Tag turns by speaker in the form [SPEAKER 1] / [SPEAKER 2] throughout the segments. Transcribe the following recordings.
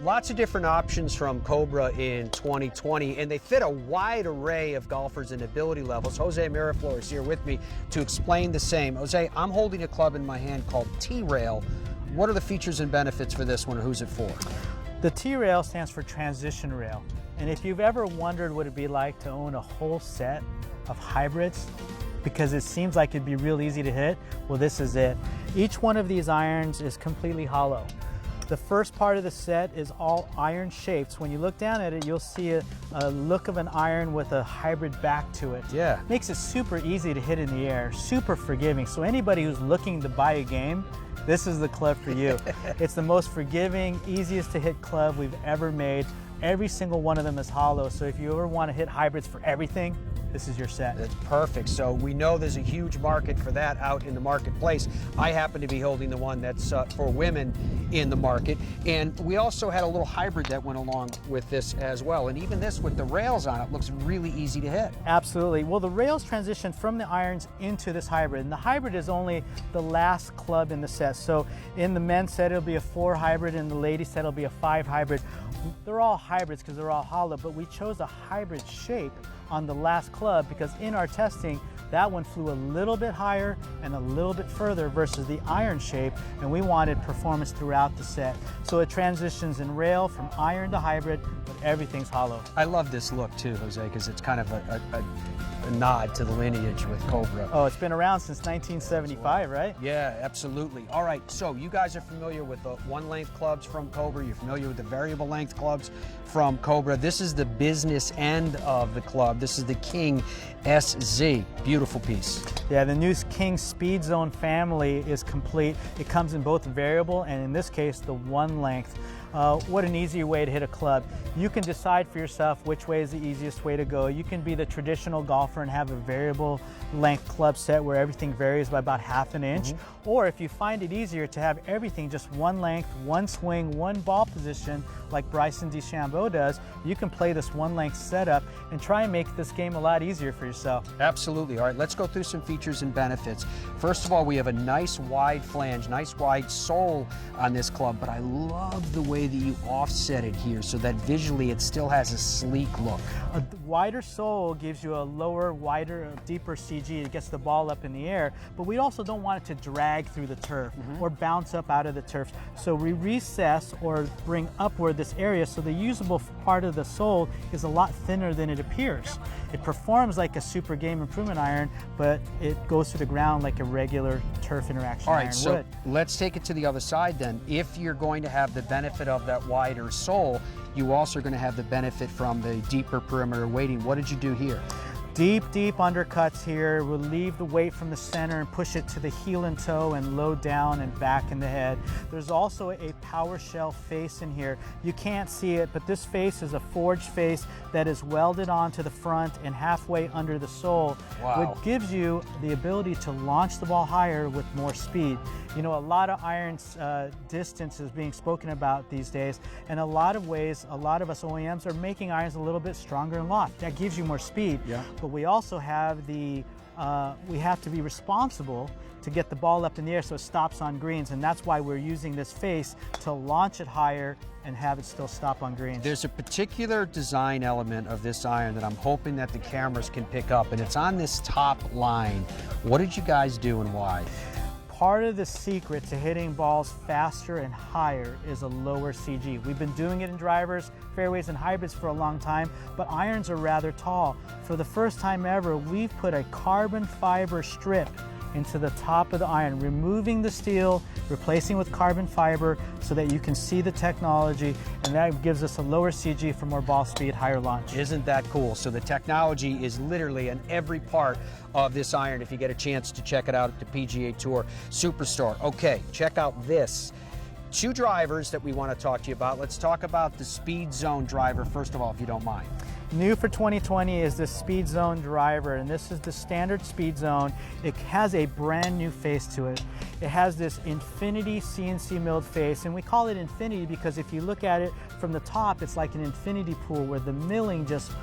[SPEAKER 1] Lots of different options from Cobra in 2020, and they fit a wide array of golfers and ability levels. Jose Miraflor is here with me to explain the same. Jose, I'm holding a club in my hand called T-Rail. What are the features and benefits for this one, or who's it for?
[SPEAKER 2] The T-Rail stands for transition rail. And if you've ever wondered what it'd be like to own a whole set of hybrids, because it seems like it'd be real easy to hit, well, this is it. Each one of these irons is completely hollow. The first part of the set is all iron shaped. So when you look down at it, you'll see a look of an iron with a hybrid back to it.
[SPEAKER 1] Yeah.
[SPEAKER 2] Makes it super easy to hit in the air, super forgiving. So anybody who's looking to buy a game, this is the club for you. It's the most forgiving, easiest to hit club we've ever made. Every single one of them is hollow. So if you ever want to hit hybrids for everything, this is your set.
[SPEAKER 1] That's perfect. So we know there's a huge market for that out in the marketplace. I happen to be holding the one that's for women in the market. And we also had a little hybrid that went along with this as well. And even this with the rails on it looks really easy to hit.
[SPEAKER 2] Absolutely. Well, the rails transition from the irons into this hybrid. And the hybrid is only the last club in the set. So in the men's set, it'll be a 4 hybrid. In the ladies set, it'll be a 5 hybrid. They're all hybrids because they're all hollow, but we chose a hybrid shape on the last club because in our testing, that one flew a little bit higher and a little bit further versus the iron shape, and we wanted performance throughout the set. So it transitions in rail from iron to hybrid, but everything's hollow.
[SPEAKER 1] I love this look too, Jose, because it's kind of a nod to the lineage with Cobra.
[SPEAKER 2] Oh, it's been around since 1975, right?
[SPEAKER 1] Yeah, absolutely. All right, so you guys are familiar with the one-length clubs from Cobra. You're familiar with the variable length clubs from Cobra. This is the business end of the club. This is the King SZ. Beautiful piece.
[SPEAKER 2] Yeah, the new King Speedzone family is complete. It comes in both variable and in this case, the one length. What an easier way to hit a club. You can decide for yourself which way is the easiest way to go. You can be the traditional golfer and have a variable length club set where everything varies by about ½ an inch. Or if you find it easier to have everything just one length, one swing, one ball position, like Bryson DeChambeau does, you can play this one length setup and try and make this game a lot easier for yourself.
[SPEAKER 1] Absolutely. All right, let's go through some features and benefits. First of all, we have a nice wide flange, nice wide sole on this club, but I love the way that you offset it here so that visually it still has a sleek look.
[SPEAKER 2] A wider sole gives you a lower, wider, deeper CG. It gets the ball up in the air, but we also don't want it to drag through the turf or bounce up out of the turf. So we recess or bring upward this area so the usable part of the sole is a lot thinner than it appears. It performs like a super game improvement iron, but it goes to the ground like a regular turf interaction iron would.
[SPEAKER 1] All right, so let's take it to the other side then. If you're going to have the benefit of that wider sole, you also are going to have the benefit from the deeper perimeter weighting. What did you do here?
[SPEAKER 2] Deep undercuts here. We'll leave the weight from the center and push it to the heel and toe and low down and back in the head. There's also a power shell face in here. You can't see it, but this face is a forged face that is welded onto the front and halfway under the sole, which gives you the ability to launch the ball higher with more speed. You know, a lot of irons distance is being spoken about these days, and a lot of ways, a lot of us OEMs are making irons a little bit stronger in loft. That gives you more speed.
[SPEAKER 1] Yeah.
[SPEAKER 2] But we also have the, we have to be responsible to get the ball up in the air so it stops on greens, and that's why we're using this face to launch it higher and have it still stop on greens.
[SPEAKER 1] There's a particular design element of this iron that I'm hoping that the cameras can pick up, and it's on this top line. What did you guys do and why?
[SPEAKER 2] Part of the secret to hitting balls faster and higher is a lower CG. We've been doing it in drivers, fairways, and hybrids for a long time, but irons are rather tall. For the first time ever, we've put a carbon fiber strip into the top of the iron, removing the steel, replacing with carbon fiber so that you can see the technology, and that gives us a lower CG for more ball speed, higher launch.
[SPEAKER 1] Isn't that cool? So the technology is literally in every part of this iron if you get a chance to check it out at the PGA Tour Superstore. Okay, check out this. 2 drivers that we want to talk to you about. Let's talk about the Speedzone driver first of all, if you don't mind.
[SPEAKER 2] New for 2020 is the Speedzone driver, and this is the standard Speedzone. It has a brand new face to it. It has this infinity CNC milled face, and we call it infinity because if you look at it from the top, it's like an infinity pool where the milling just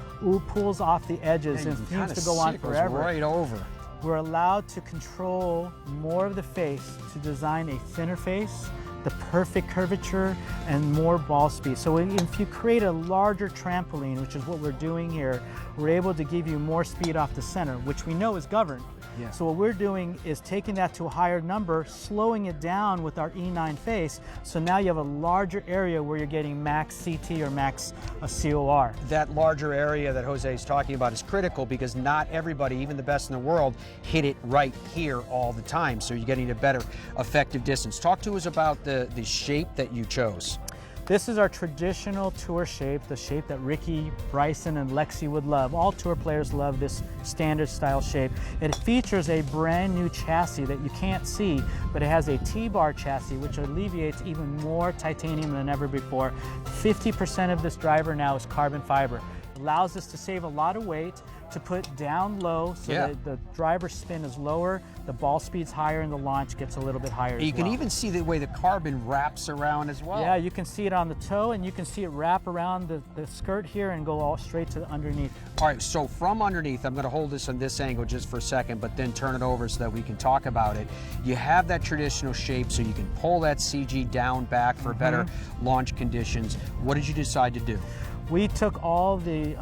[SPEAKER 2] pulls off the edges and seems to go on forever.
[SPEAKER 1] Right over.
[SPEAKER 2] We're allowed to control more of the face to design a thinner face the perfect curvature and more ball speed. So if you create a larger trampoline, which is what we're doing here, we're able to give you more speed off the center, which we know is governed.
[SPEAKER 1] Yeah.
[SPEAKER 2] So what we're doing is taking that to a higher number, slowing it down with our E9 face, so now you have a larger area where you're getting max CT or max COR.
[SPEAKER 1] That larger area that Jose is talking about is critical because not everybody, even the best in the world, hit it right here all the time. So you're getting a better effective distance. Talk to us about the shape that you chose.
[SPEAKER 2] This is our traditional tour shape, the shape that Ricky, Bryson, and Lexi would love. All tour players love this standard style shape. It features a brand new chassis that you can't see, but it has a T-bar chassis, which alleviates even more titanium than ever before. 50% of this driver now is carbon fiber. Allows us to save a lot of weight, to put down low so that the driver spin is lower, the ball speed's higher, and the launch gets a little bit higher.
[SPEAKER 1] You can even see the way the carbon wraps around as well.
[SPEAKER 2] Yeah, you can see it on the toe, and you can see it wrap around the skirt here and go all straight to underneath.
[SPEAKER 1] All right, so from underneath, I'm going to hold this on this angle just for a second, but then turn it over so that we can talk about it. You have that traditional shape, so you can pull that CG down back for better launch conditions. What did you decide to do?
[SPEAKER 2] We took all the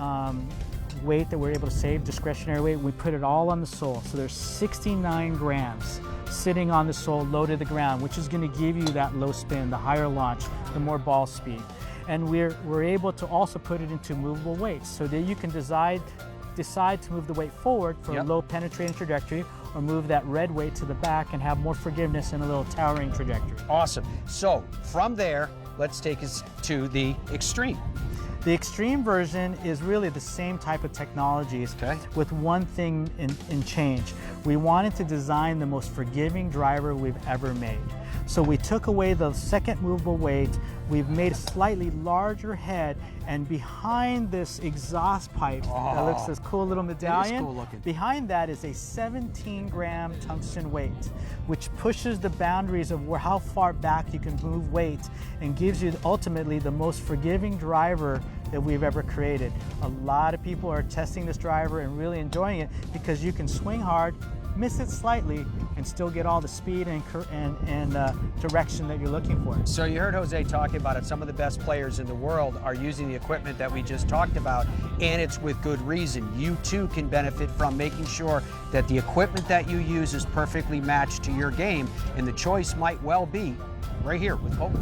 [SPEAKER 2] weight that we're able to save, discretionary weight, we put it all on the sole. So there's 69 grams sitting on the sole, low to the ground, which is going to give you that low spin, the higher launch, the more ball speed. And we're able to also put it into movable weights so that you can decide to move the weight forward for a low penetrating trajectory, or move that red weight to the back and have more forgiveness and a little towering trajectory.
[SPEAKER 1] Awesome. So from there, let's take us to the Extreme.
[SPEAKER 2] The Extreme version is really the same type of technologies with one thing in change. We wanted to design the most forgiving driver we've ever made. So we took away the second movable weight, we've made a slightly larger head, and behind this exhaust pipe that looks this cool little medallion,
[SPEAKER 1] cool looking.
[SPEAKER 2] Behind that is a 17-gram tungsten weight, which pushes the boundaries of how far back you can move weight and gives you ultimately the most forgiving driver that we've ever created. A lot of people are testing this driver and really enjoying it because you can swing hard, miss it slightly, and still get all the speed and direction that you're looking for.
[SPEAKER 1] So you heard Jose talking about it. Some of the best players in the world are using the equipment that we just talked about, and it's with good reason. You too can benefit from making sure that the equipment that you use is perfectly matched to your game, and the choice might well be right here with Cobra.